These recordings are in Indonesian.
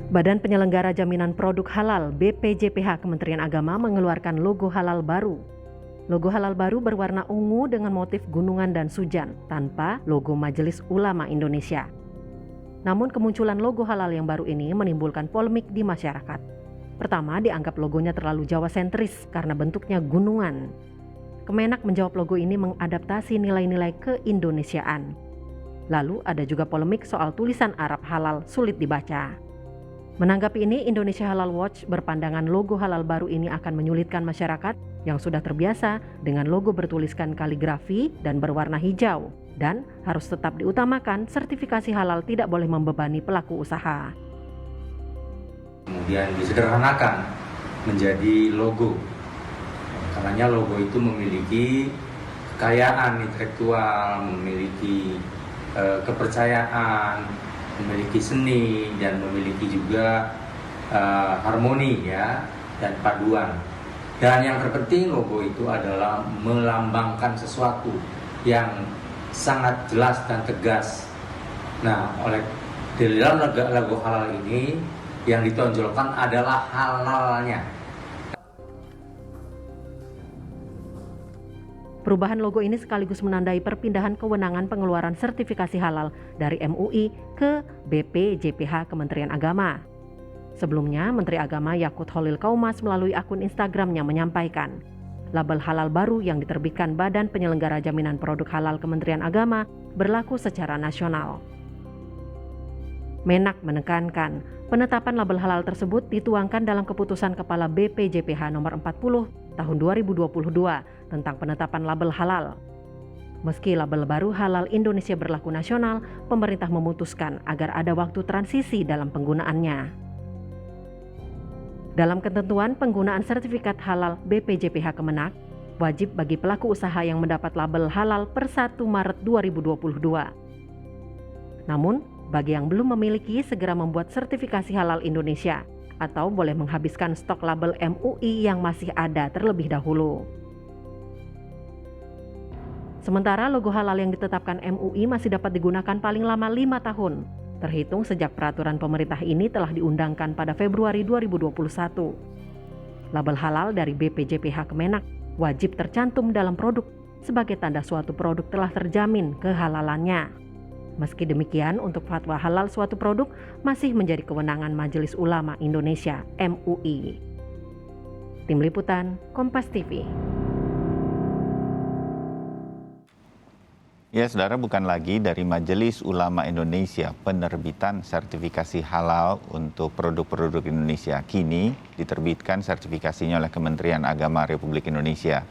Badan Penyelenggara Jaminan Produk Halal (BPJPH) Kementerian Agama mengeluarkan logo halal baru. Logo halal baru berwarna ungu dengan motif gunungan dan sujan, tanpa logo Majelis Ulama Indonesia. Namun kemunculan logo halal yang baru ini menimbulkan polemik di masyarakat. Pertama, dianggap logonya terlalu Jawa sentris karena bentuknya gunungan. Kemenak menjawab logo ini mengadaptasi nilai-nilai keindonesiaan. Lalu ada juga polemik soal tulisan Arab halal sulit dibaca. Menanggapi ini, Indonesia Halal Watch berpandangan logo halal baru ini akan menyulitkan masyarakat yang sudah terbiasa dengan logo bertuliskan kaligrafi dan berwarna hijau, dan harus tetap diutamakan sertifikasi halal tidak boleh membebani pelaku usaha. Kemudian disederhanakan menjadi logo, karena logo itu memiliki kekayaan intelektual, memiliki kepercayaan, memiliki seni, dan memiliki juga harmoni ya, dan paduan. Dan yang terpenting logo itu adalah melambangkan sesuatu yang sangat jelas dan tegas. Nah, oleh di dalam logo halal ini yang ditonjolkan adalah halalnya. Perubahan logo ini sekaligus menandai perpindahan kewenangan pengeluaran sertifikasi halal dari MUI ke BPJPH Kementerian Agama. Sebelumnya, Menteri Agama Yakut Khalil Qaumas melalui akun Instagramnya menyampaikan, label halal baru yang diterbitkan Badan Penyelenggara Jaminan Produk Halal Kementerian Agama berlaku secara nasional. Menak menekankan, penetapan label halal tersebut dituangkan dalam keputusan Kepala BPJPH nomor 40 tahun 2022 tentang penetapan label halal. Meski label baru halal Indonesia berlaku nasional, pemerintah memutuskan agar ada waktu transisi dalam penggunaannya. Dalam ketentuan penggunaan sertifikat halal BPJPH Kemenak, wajib bagi pelaku usaha yang mendapat label halal per 1 Maret 2022. Namun, bagi yang belum memiliki, segera membuat sertifikasi halal Indonesia atau boleh menghabiskan stok label MUI yang masih ada terlebih dahulu. Sementara logo halal yang ditetapkan MUI masih dapat digunakan paling lama 5 tahun, terhitung sejak peraturan pemerintah ini telah diundangkan pada Februari 2021. Label halal dari BPJPH Kemenak wajib tercantum dalam produk sebagai tanda suatu produk telah terjamin kehalalannya. Meski demikian, untuk fatwa halal suatu produk masih menjadi kewenangan Majelis Ulama Indonesia (MUI). Tim Liputan, Kompas TV. Ya, saudara, bukan lagi dari Majelis Ulama Indonesia penerbitan sertifikasi halal untuk produk-produk Indonesia. Kini diterbitkan sertifikasinya oleh Kementerian Agama Republik Indonesia.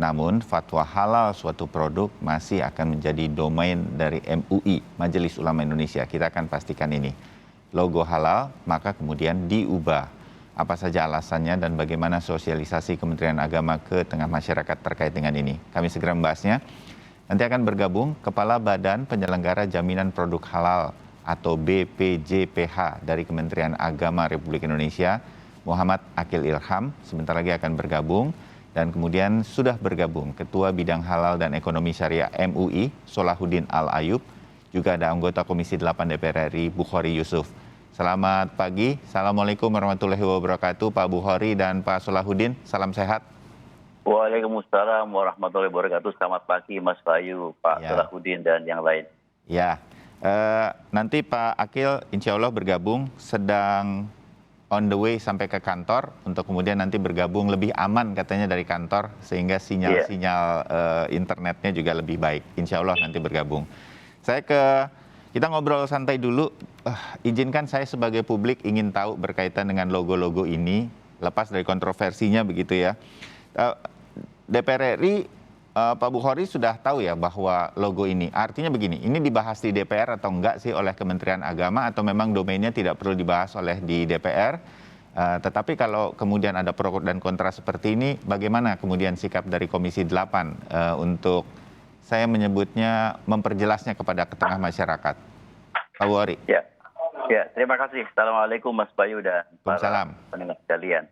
Namun, fatwa halal suatu produk masih akan menjadi domain dari MUI, Majelis Ulama Indonesia. Kita akan pastikan ini. Logo halal, maka kemudian diubah. Apa saja alasannya dan bagaimana sosialisasi Kementerian Agama ke tengah masyarakat terkait dengan ini. Kami segera membahasnya. Nanti akan bergabung Kepala Badan Penyelenggara Jaminan Produk Halal atau BPJPH dari Kementerian Agama Republik Indonesia, Muhammad Akil Ilham. Sebentar lagi akan bergabung. Dan kemudian sudah bergabung Ketua Bidang Halal dan Ekonomi Syariah MUI, Solahuddin Al-Ayub. Juga ada anggota Komisi 8 DPR RI, Bukhari Yusuf. Selamat pagi, Assalamualaikum warahmatullahi wabarakatuh Pak Bukhari dan Pak Solahuddin, salam sehat. Waalaikumsalam warahmatullahi wabarakatuh. Selamat pagi Mas Bayu, Pak Solahuddin dan yang lain. Ya, nanti Pak Akil insya Allah bergabung, sedang on the way sampai ke kantor untuk kemudian nanti bergabung lebih aman katanya dari kantor sehingga sinyal-sinyal internetnya juga lebih baik. Insya Allah nanti bergabung. Kita ngobrol santai dulu. Izinkan saya sebagai publik ingin tahu berkaitan dengan logo-logo ini, lepas dari kontroversinya begitu ya. DPR RI, Pak Bukhari sudah tahu ya bahwa logo ini, artinya begini, ini dibahas di DPR atau enggak sih oleh Kementerian Agama atau memang domainnya tidak perlu dibahas oleh di DPR? Tetapi kalau kemudian ada pro dan kontra seperti ini, bagaimana kemudian sikap dari Komisi 8 untuk saya menyebutnya memperjelasnya kepada tengah masyarakat? Pak Bukhari. Ya, terima kasih. Assalamualaikum Mas Bayu dan para pendengar sekalian.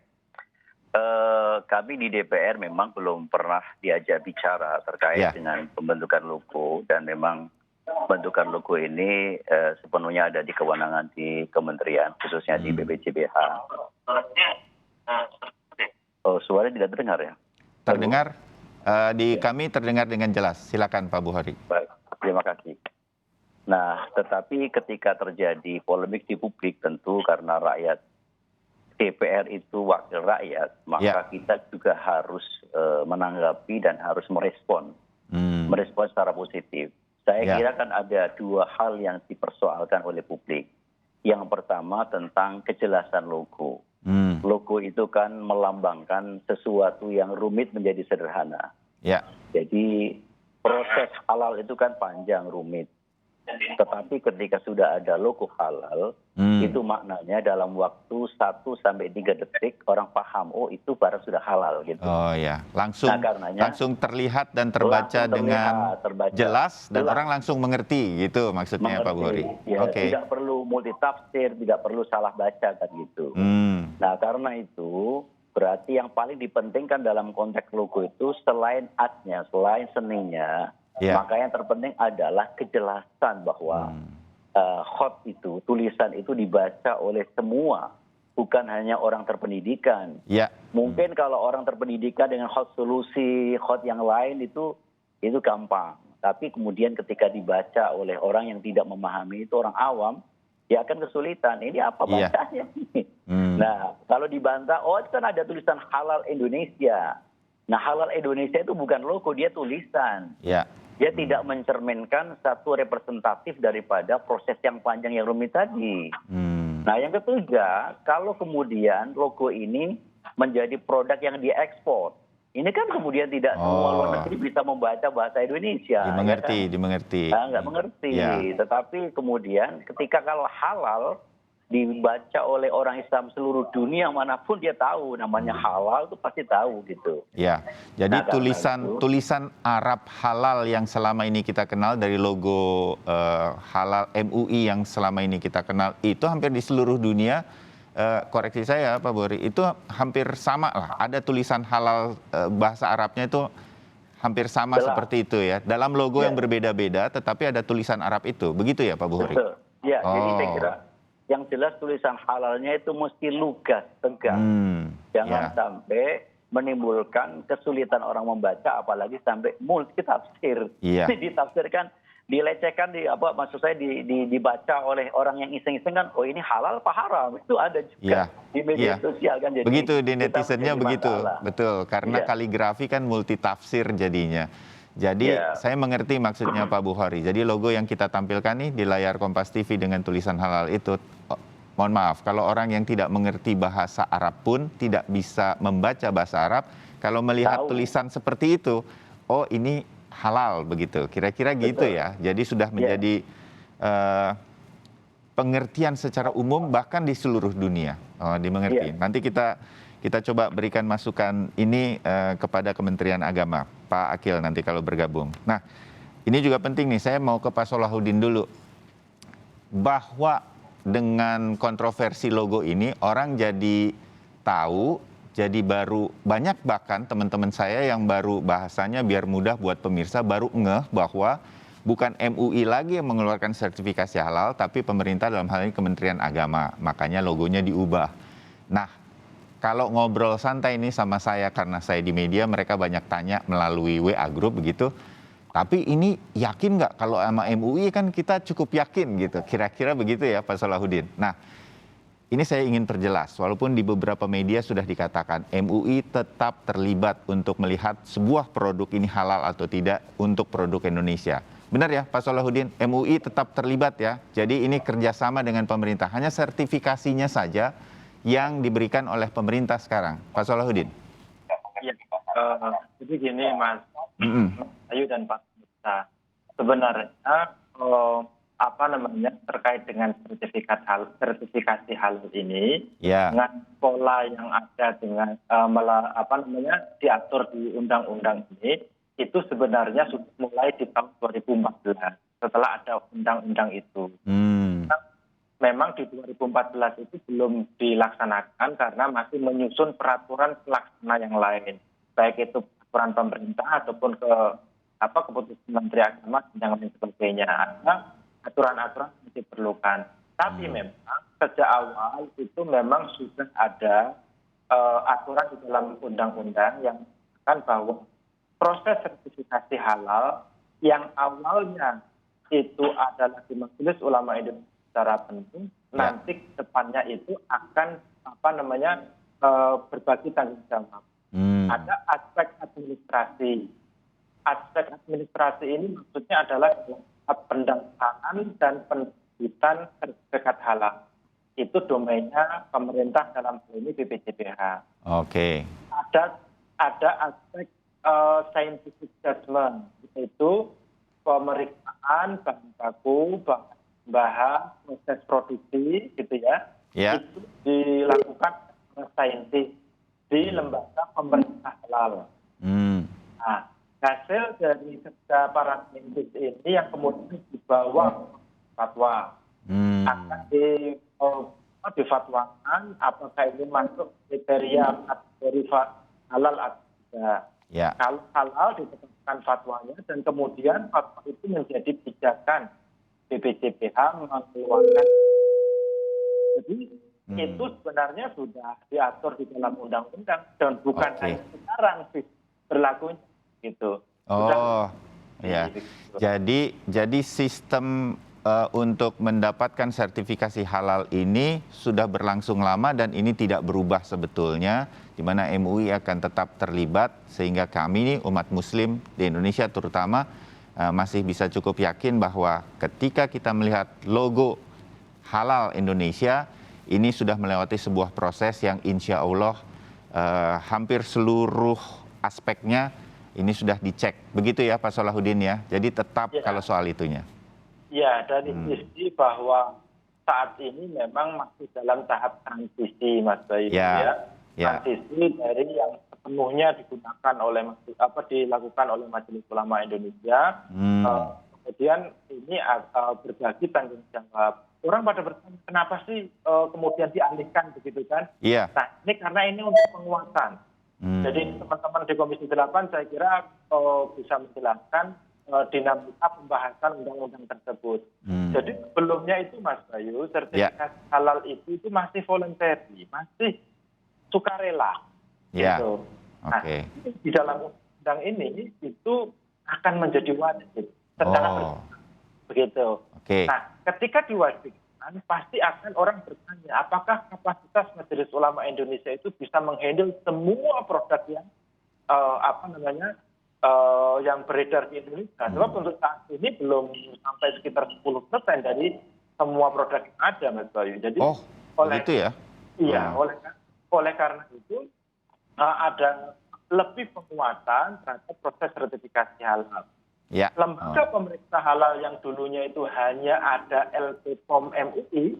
Kami di DPR memang belum pernah diajak bicara terkait dengan pembentukan logo dan memang Pembentukan logo ini sepenuhnya ada di kewenangan di kementerian, khususnya di BPJPH. Oh, suaranya tidak terdengar ya? Terdengar, di kami terdengar dengan jelas. Silakan Pak Buhori. Baik, terima kasih. Nah, tetapi ketika terjadi polemik di publik, tentu karena rakyat DPR itu wakil rakyat, maka kita juga harus menanggapi dan harus merespon secara positif. Saya kira kan ada dua hal yang dipersoalkan oleh publik. Yang pertama tentang kejelasan logo. Logo itu kan melambangkan sesuatu yang rumit menjadi sederhana. Ya. Jadi proses halal itu kan panjang, rumit. Tetapi ketika sudah ada logo halal, itu maknanya dalam waktu 1-3 detik orang paham, oh itu barang sudah halal gitu. Oh ya, langsung terlihat dan terbaca dengan jelas dan orang langsung mengerti gitu maksudnya Pak Buhori. Ya, tidak perlu multitafsir, tidak perlu salah baca kan gitu. Nah karena itu berarti yang paling dipentingkan dalam konteks logo itu selain art-nya, selain seninya, maka yang terpenting adalah kejelasan bahwa hot itu, tulisan itu dibaca oleh semua, bukan hanya orang terpendidikan. Mungkin kalau orang terpendidikan dengan hot solusi, hot yang lain itu gampang. Tapi kemudian ketika dibaca oleh orang yang tidak memahami, itu orang awam, ya akan kesulitan. Ini apa bacanya? Nah, kalau dibantah, oh itu kan ada tulisan halal Indonesia. Nah, halal Indonesia itu bukan logo, dia tulisan. Dia tidak mencerminkan satu representatif daripada proses yang panjang yang rumit tadi. Nah, yang ketiga, kalau kemudian logo ini menjadi produk yang diekspor, ini kan kemudian tidak semua luar negeri bisa membaca bahasa Indonesia. Dimengerti. Nah, nggak mengerti. Tetapi kemudian ketika kalau halal dibaca oleh orang Islam seluruh dunia manapun dia tahu namanya halal itu pasti tahu gitu. Ya, jadi tulisan Arab halal yang selama ini kita kenal dari logo halal MUI yang selama ini kita kenal itu hampir di seluruh dunia. Koreksi saya Pak Buhori, itu hampir sama lah. Ada tulisan halal bahasa Arabnya itu hampir sama seperti itu ya. Dalam logo yang berbeda-beda, tetapi ada tulisan Arab itu. Begitu ya Pak Buhori? Betul. Ya, jadi saya kira yang jelas tulisan halalnya itu mesti lugas, tegas. Jangan sampai menimbulkan kesulitan orang membaca, apalagi sampai multitafsir. Ini ditafsirkan, dilecehkan, maksud saya dibaca oleh orang yang iseng-iseng kan, oh ini halal apa haram? Itu ada juga di media sosial kan. Jadi begitu di netizennya begitu, betul. Karena kaligrafi kan multitafsir jadinya. Jadi saya mengerti maksudnya Pak Buhori. Jadi logo yang kita tampilkan nih di layar Kompas TV dengan tulisan halal itu, mohon maaf, kalau orang yang tidak mengerti bahasa Arab pun tidak bisa membaca bahasa Arab, kalau melihat tulisan seperti itu, oh ini halal begitu. Kira-kira gitu ya. Jadi sudah menjadi pengertian secara umum bahkan di seluruh dunia. Dimengerti. Nanti kita coba berikan masukan ini kepada Kementerian Agama, Pak Akil nanti kalau bergabung. Nah, ini juga penting nih, saya mau ke Pak Solahuddin dulu. Bahwa dengan kontroversi logo ini, orang jadi tahu, jadi baru, banyak bahkan teman-teman saya yang baru bahasanya biar mudah buat pemirsa, baru ngeh bahwa bukan MUI lagi yang mengeluarkan sertifikasi halal, tapi pemerintah dalam hal ini Kementerian Agama. Makanya logonya diubah. Nah, kalau ngobrol santai ini sama saya, karena saya di media, mereka banyak tanya melalui WA Group begitu. Tapi ini yakin nggak kalau sama MUI kan kita cukup yakin gitu. Kira-kira begitu ya Pak Solahuddin. Nah, ini saya ingin perjelas. Walaupun di beberapa media sudah dikatakan MUI tetap terlibat untuk melihat sebuah produk ini halal atau tidak untuk produk Indonesia. Benar ya Pak Solahuddin, MUI tetap terlibat ya. Jadi ini kerjasama dengan pemerintah. Hanya sertifikasinya saja yang diberikan oleh pemerintah sekarang. Pak Solahuddin. Ya, jadi gini Mas Ayu dan Pak Mirsa. Sebenarnya terkait dengan sertifikasi halal ini dengan pola yang ada dengan diatur di undang-undang ini itu sebenarnya sudah mulai di tahun 2014 setelah ada undang-undang itu. Memang di 2014 itu belum dilaksanakan karena masih menyusun peraturan pelaksana yang lain, baik itu peraturan pemerintah ataupun ke keputusan Menteri Agama dan lain sebagainya. Ada aturan-aturan yang diperlukan. Tapi memang sejak awal itu memang sudah ada aturan di dalam undang-undang yang mengatakan bahwa proses sertifikasi halal yang awalnya itu adalah di Majelis Ulama Indonesia secara penuh, nanti depannya itu akan berbagi tanggung jawab. Ada aspek administrasi. Aspek administrasi ini maksudnya adalah pendaftaran dan penerbitan sertifikat halal. Itu domainnya pemerintah dalam hal ini BPJPH. Oke. Ada aspek scientific judgment, yaitu pemeriksaan bahan baku, bahan proses produksi, gitu ya. Itu dilakukan oleh saintis di lembaga pemerintah halal. Nah, hasil dari kerja para saintis ini yang kemudian dibawa fatwa akan difatwakan apakah ini masuk kriteria kategori halal atau tidak. Kalau halal ditetapkan fatwanya dan kemudian fatwa itu menjadi pijakan BPJPH mengeluarkan. Jadi itu sebenarnya sudah diatur di dalam undang-undang dan bukan hanya sekarang sih berlakunya gitu. Ya. Jadi sistem untuk mendapatkan sertifikasi halal ini sudah berlangsung lama dan ini tidak berubah sebetulnya, di mana MUI akan tetap terlibat sehingga kami umat Muslim di Indonesia terutama masih bisa cukup yakin bahwa ketika kita melihat logo halal Indonesia, ini sudah melewati sebuah proses yang insya Allah hampir seluruh aspeknya ini sudah dicek. Begitu ya Pak Salahuddin ya? Jadi tetap kalau soal itunya. Ya, dari sisi bahwa saat ini memang masih dalam tahap transisi Mas Bayu Transisi dari yang sepenuhnya dilakukan oleh Majelis Ulama Indonesia. Kemudian ini berbagi tanggung jawab. Orang pada bertanya, kenapa sih kemudian dialihkan begitu kan? Nah, ini karena ini untuk penguatan. Jadi teman-teman di Komisi 8 saya kira bisa menjelaskan dinamika pembahasan undang-undang tersebut. Jadi sebelumnya itu Mas Bayu, sertifikasi halal itu masih voluntary, masih sukarela. Gitu. Nah, di dalam undang ini itu akan menjadi wajib secara begitu. Nah, ketika diwajibkan, pasti akan orang bertanya, apakah kapasitas Majelis Ulama Indonesia itu bisa menghandle semua produk yang yang beredar di Indonesia? Sebab untuk saat ini belum sampai sekitar 10% dari semua produk yang ada, Mas Bayu. Jadi oleh karena itu ada lebih penguatan terhadap proses sertifikasi halal. Lembaga pemeriksa halal yang dulunya itu hanya ada LPPOM MUI,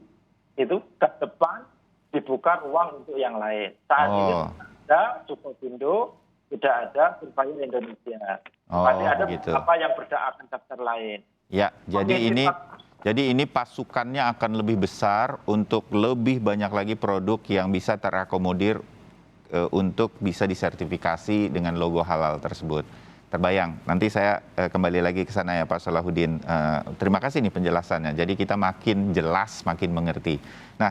itu ke depan dibuka ruang untuk yang lain. Saat ini ada Sukovindo, tidak ada Survei Indonesia. Masih ada beberapa yang akan daftar lain. Ya, jadi ini pasukannya akan lebih besar untuk lebih banyak lagi produk yang bisa terakomodir untuk bisa disertifikasi dengan logo halal tersebut. Terbayang, nanti saya kembali lagi ke sana ya Pak Salahuddin. Terima kasih nih penjelasannya, jadi kita makin jelas, makin mengerti. Nah,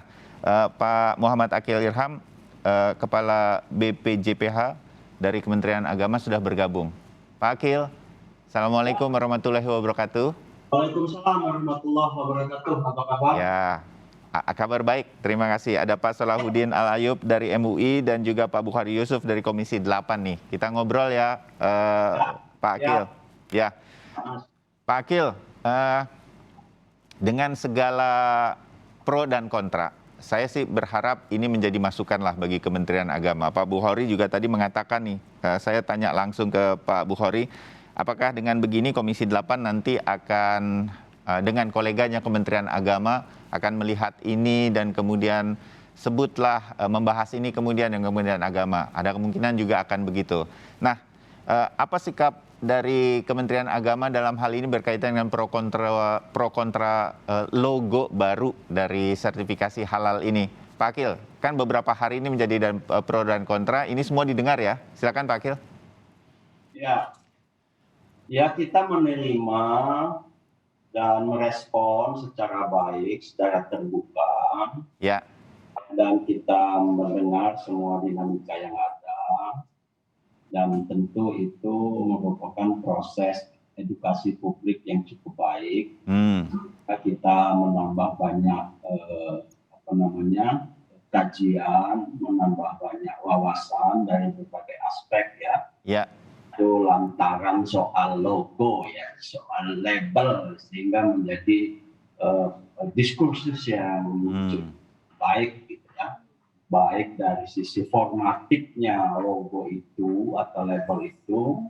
Pak Muhammad Akil Irham, Kepala BPJPH dari Kementerian Agama sudah bergabung. Pak Akil, Assalamualaikum warahmatullahi wabarakatuh. Waalaikumsalam warahmatullahi wabarakatuh. Apa kabar? Ya, kabar baik, terima kasih. Ada Pak Salahuddin Al-Ayyub dari MUI dan juga Pak Bukhari Yusuf dari Komisi 8 nih. Kita ngobrol ya, Pak Akil. Ya, Pak Akil, dengan segala pro dan kontra, saya sih berharap ini menjadi masukan lah bagi Kementerian Agama. Pak Bukhari juga tadi mengatakan nih, saya tanya langsung ke Pak Bukhari, apakah dengan begini Komisi 8 nanti akan dengan koleganya Kementerian Agama akan melihat ini dan kemudian sebutlah membahas ini kemudian yang Kementerian Agama. Ada kemungkinan juga akan begitu. Nah, apa sikap dari Kementerian Agama dalam hal ini berkaitan dengan pro kontra logo baru dari sertifikasi halal ini? Pak Akil, kan beberapa hari ini menjadi pro dan kontra, ini semua didengar ya? Silakan Pak Akil. Ya, Ya, kita menerima dan merespon secara baik, secara terbuka. Ya. Dan kita mendengar semua dinamika yang ada. Dan tentu itu merupakan proses edukasi publik yang cukup baik. Kita menambah banyak kajian, menambah banyak wawasan dari berbagai aspek ya. Ya. Itu lantaran soal logo ya, soal label, sehingga menjadi diskursus yang cukup baik gitu ya. Baik dari sisi formatifnya logo itu atau label itu,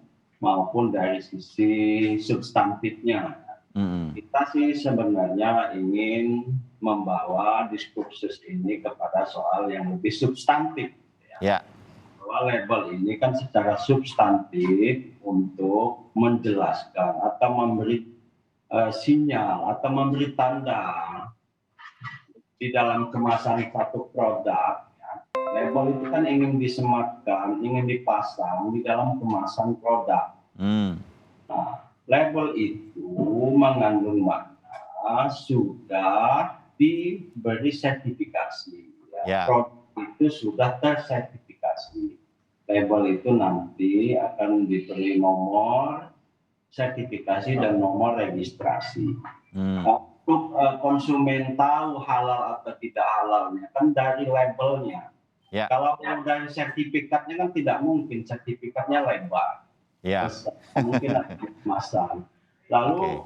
maupun dari sisi substantifnya. Kita sih sebenarnya ingin membawa diskursus ini kepada soal yang lebih substantif. Ya. Bahwa label ini kan secara substantif untuk menjelaskan atau memberi sinyal atau memberi tanda di dalam kemasan satu produk. Label itu kan ingin disematkan, ingin dipasang di dalam kemasan produk. Nah, label itu mengandung makna sudah diberi sertifikasi. Ya. Produk itu sudah tersertifikasi. Label itu nanti akan diberi nomor sertifikasi dan nomor registrasi. Untuk konsumen tahu halal atau tidak halalnya kan dari labelnya. Ya. Kalau dari sertifikatnya kan tidak mungkin, sertifikatnya lebar. Ya. Mungkin ada kemasan. Lalu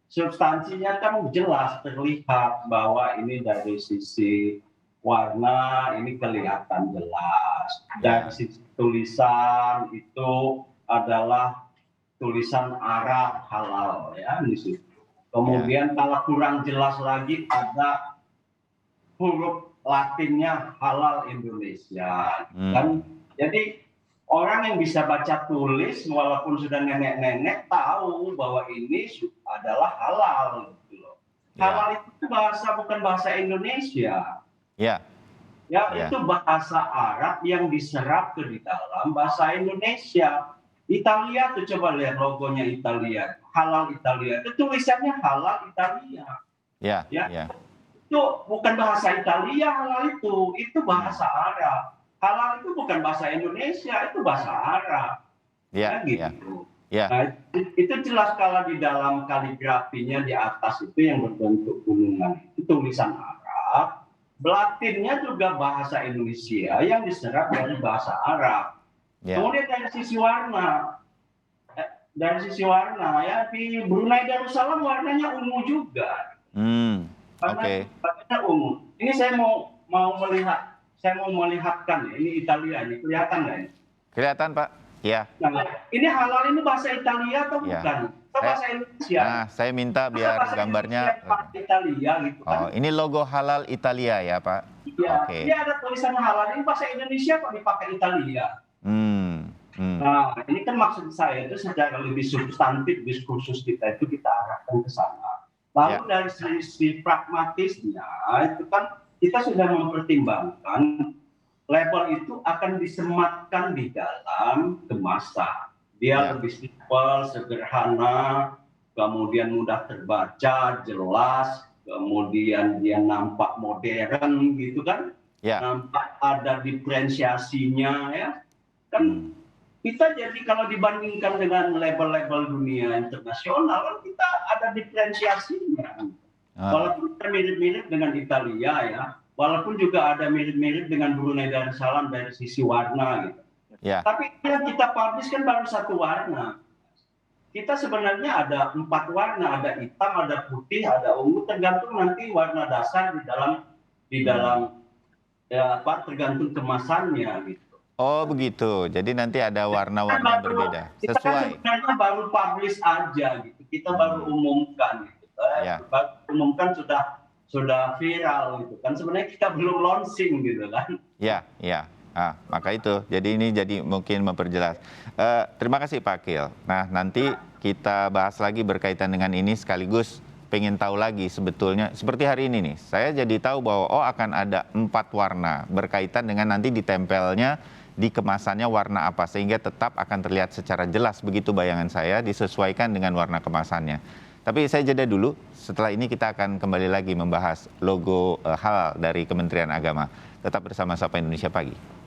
substansinya kan jelas terlihat bahwa ini dari sisi warna ini kelihatan jelas. Dari sisi tulisan itu adalah tulisan Arab halal ya di situ. Kemudian kalau kurang jelas lagi ada huruf Latinnya halal Indonesia. Kan jadi orang yang bisa baca tulis walaupun sudah nenek-nenek tahu bahwa ini adalah halal gitu loh. Halal itu bahasa bukan bahasa Indonesia. Ya, itu bahasa Arab yang diserap ke di dalam bahasa Indonesia. Italia tuh coba lihat logonya Italia, halal Italia. Itu tulisannya halal Italia. Ya. Itu bukan bahasa Italia halal itu bahasa Arab. Halal itu bukan bahasa Indonesia, itu bahasa Arab. Gitu. Nah, itu jelas kalau di dalam kaligrafinya di atas itu yang berbentuk gunungan itu tulisan Arab. Latinnya juga bahasa Indonesia yang diserap dari bahasa Arab. Kemudian dari sisi warna ya di Brunei Darussalam warnanya ungu juga. Warnanya ungu. Ini saya mau melihatkan ya. Ini Italia ini kelihatan nggak ini? Kelihatan Pak. Ya. Nah, ini halal ini bahasa Italia atau bukan? Atau bahasa Indonesia? Nah, saya minta biar gambarnya. Italia gitu kan? Oh, ini logo halal Italia ya Pak? Iya. Ini ada tulisan halal ini bahasa Indonesia kok dipakai Italia. Nah, ini kan maksud saya itu secara lebih substantif diskursus kita itu kita arahkan ke sana. Lalu dari sisi pragmatisnya itu kan kita sudah mempertimbangkan label itu akan disematkan di dalam kemasan. Dia lebih simpel, sederhana, kemudian mudah terbaca, jelas, kemudian dia nampak modern gitu kan. Nampak ada diferensiasinya ya. Kan kita jadi kalau dibandingkan dengan label-label dunia internasional kan kita ada diferensiasinya. Walaupun kita mirip-mirip dengan Italia ya, walaupun juga ada mirip-mirip dengan Brunei Darussalam dari sisi warna gitu. Tapi yang kita publish kan baru satu warna. Kita sebenarnya ada 4 warna, ada hitam, ada putih, ada ungu, tergantung nanti warna dasar di dalam tergantung kemasannya gitu. Oh begitu, jadi nanti ada warna-warna berbeda sesuai. Kita kan sebenarnya baru publish aja gitu, kita baru umumkan gitu. Baru umumkan sudah viral gitu kan, sebenarnya kita belum launching gitu kan. Ya. Maka itu, jadi ini mungkin memperjelas. Terima kasih Pak Akil. Nah nanti kita bahas lagi berkaitan dengan ini sekaligus pengen tahu lagi sebetulnya, seperti hari ini nih, saya jadi tahu bahwa akan ada 4 warna berkaitan dengan nanti ditempelnya di kemasannya warna apa, sehingga tetap akan terlihat secara jelas, begitu bayangan saya, disesuaikan dengan warna kemasannya. Tapi saya jeda dulu, setelah ini kita akan kembali lagi membahas logo halal dari Kementerian Agama. Tetap bersama Sapa Indonesia Pagi.